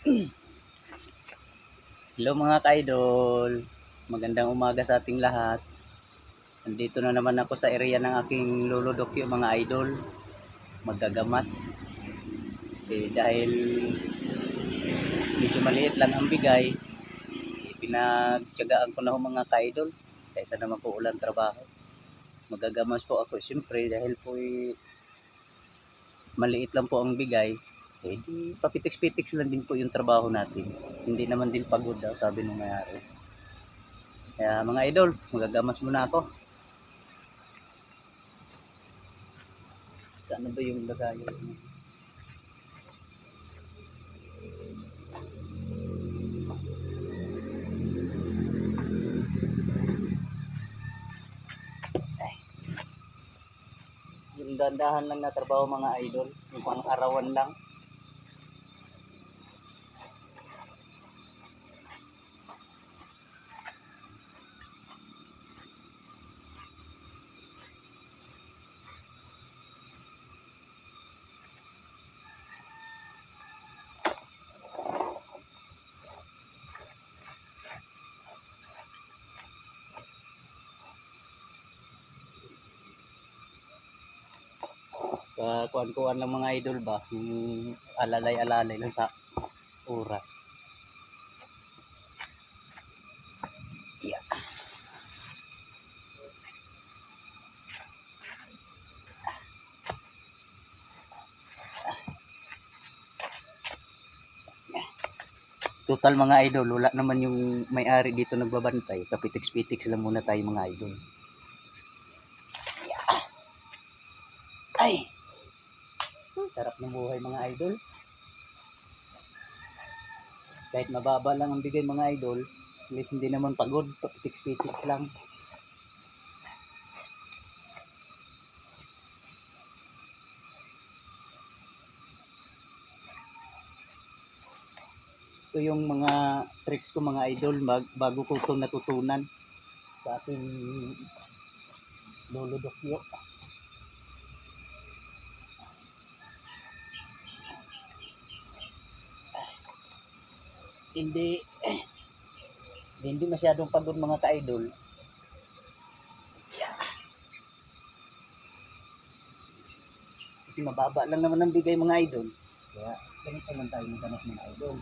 Hello mga ka-idol, magandang umaga sa ating lahat. Nandito na naman ako sa area ng aking luludokyo mga idol, magagamas. Dahil medyo maliit lang ang bigay, pinagtiyagaan ko na ho mga ka-idol, kaysa naman po ulan trabaho. Magagamas po ako siyempre dahil po maliit lang po ang bigay. Di papitiks-pitiks lang din po yung trabaho natin. Hindi naman din pagod daw, sabi ng mayari. Kaya mga idol, magagamas muna ako. Saan ba yung lagayan? Yung dandahan lang na trabaho mga idol, yung pang-arawan lang. Kuan-kuan lang mga idol ba, yung alalay-alalay lang sa oras. Yeah. Total mga idol, wala naman yung may-ari dito nagbabantay. Kapitiks-pitiks lang muna tayo mga idol. Yeah. Ay! Sarap ng buhay mga idol. Kahit mababa lang ang bigay mga idol, at least hindi naman pagod, kapitiks-pitiks lang. Ito yung mga tricks ko mga idol, bago ko ito natutunan sa ating luludokyo. Hindi hindi masyadong pagod mga ka-idol. Kasi mababa lang naman ang bigay mga idol. Kaya ganito lang tayo maghanap mga idol.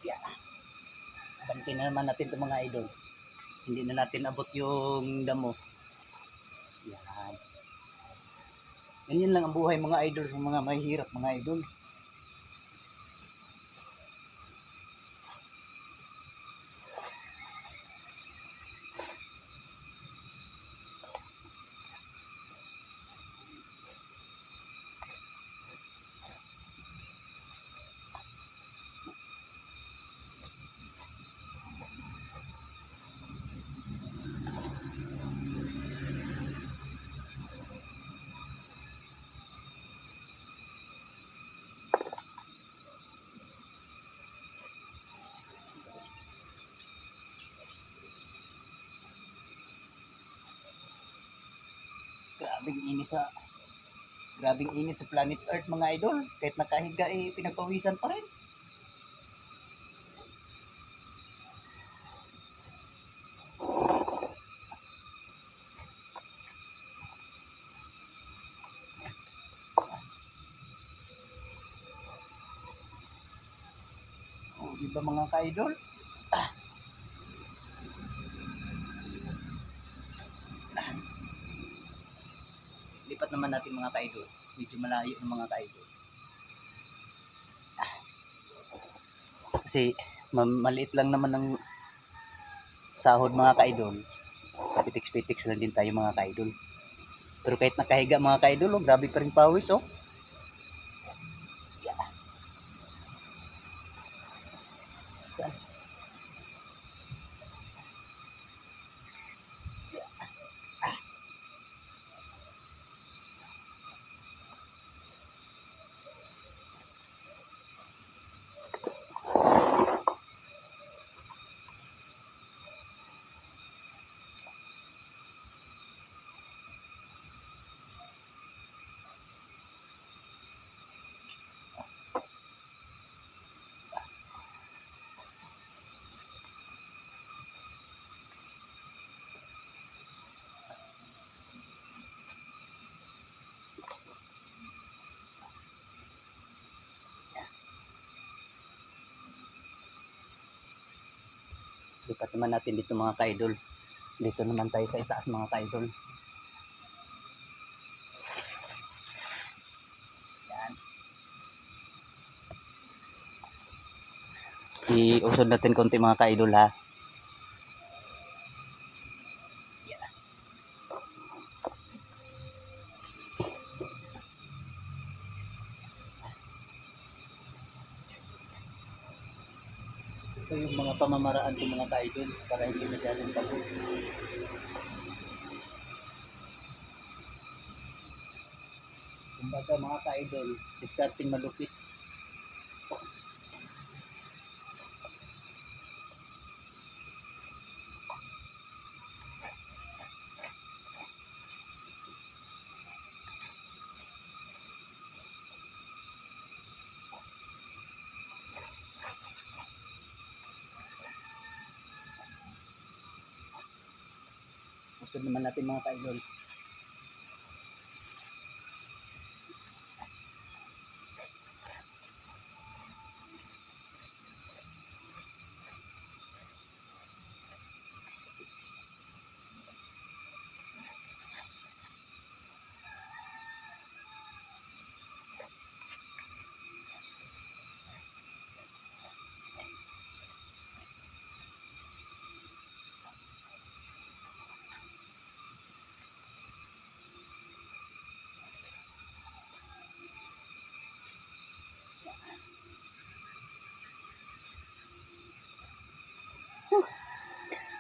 Yeah. Bantin na naman natin itong mga idol. Hindi na natin abot yung damo. Yan. Ganyan lang ang buhay mga idol sa mga mahihirap mga idol. Grabing init sa planet Earth mga idol. Kahit nakahiga pinagpawisan pa rin. Diba mga ka-idol? Lipat naman natin mga ka-idol. Medyo malayo ng mga ka-idol. Kasi maliit lang naman ang sahod mga ka-idol. Kapitiks-pitiks lang din tayo mga ka-idol. Pero kahit nakahiga mga ka-idol, oh, grabe pa rin pawis, oh. Lipat naman natin dito mga ka-idol. Dito naman tayo sa itaas mga ka-idol. Yan. Iusod natin konti mga ka-idol ha. Yan. Ito yung mga pamamaraan ng mga ka-idol para hindi masyadong pagod. Kumbaga mga ka-idol, discarding malupit. Gusto naman natin mga ka-idol.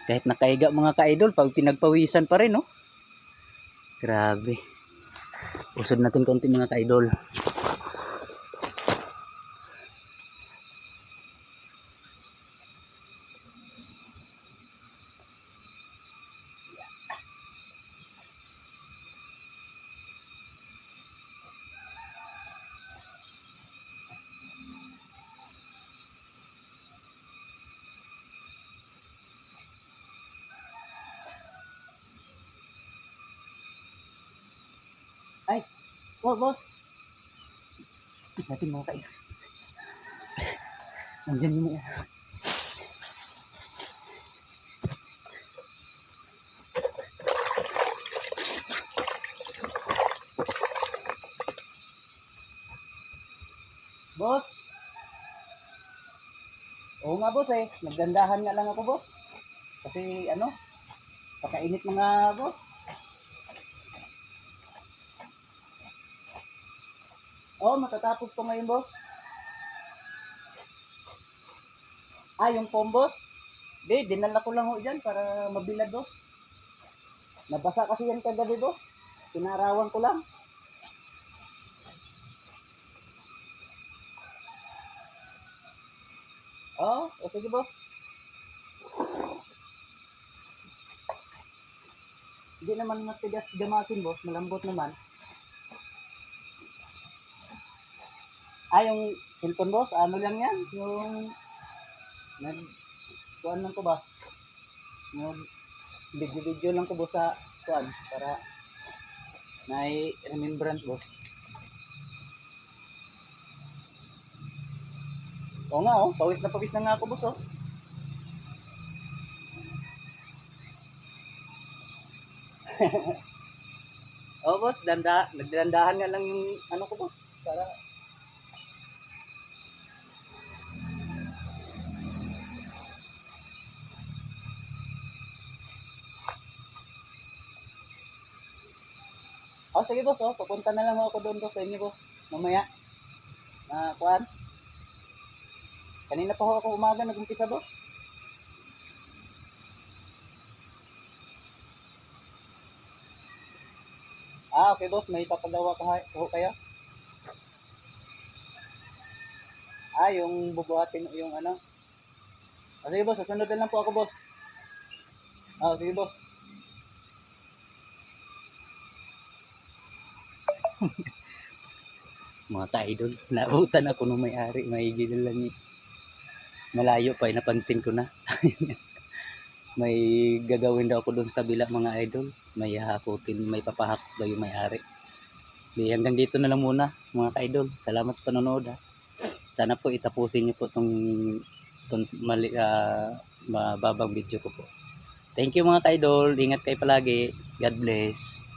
Kahit nakaiga mga ka-idol, pag pinagpawisan pa rin, no? Grabe. Usod natin konti mga ka-idol. Ay, oh, boss. Natin mga ka-idol. Nandiyan yung mga. Boss. Oo nga boss eh. Naggandahan nga lang ako boss. Kasi ano, pakainit mga boss. Oo, matatapos ko ngayon boss. Ah, yung foam boss. Di, dinala ko lang ho dyan para mabilad boss. Nabasa kasi yan kagabi boss. Pinarawan ko lang. Oo, o sige boss. Hindi naman matigas gamasin boss, malambot naman. Ah, yung cellphone boss, ano lang yan? Yung kuan lang ko ba? Yung video lang ko boss sa kuan para may remembrance boss. Oo nga, oh. Pawis na nga ako, boss, oh. Oo, boss, nagdandahan nga lang yung ano ko, boss. Para oh, sige, boss, oh. Pupunta na lang ako doon, boss, sa inyo, boss. Mamaya. Kuan. Kanina pa ako umaga nag-umpisa, boss. Okay, boss, may papagawa ko kayo. Yung bubuhatin yung ano. Sige, boss, susunod na lang po ako, boss. Sige, boss. Mga ka-idol, nautan ako nung may-ari, maigi na lang eh. Malayo pa, napansin ko na. May gagawin daw ako doon sa kabila, mga idol. May hakutin, may papahakot daw yung may-ari. Hanggang dito na lang muna, mga ka-idol. Salamat sa panonood, ha. Sana po itapusin niyo po itong mababang video ko po. Thank you, mga ka-idol. Ingat kayo palagi. God bless.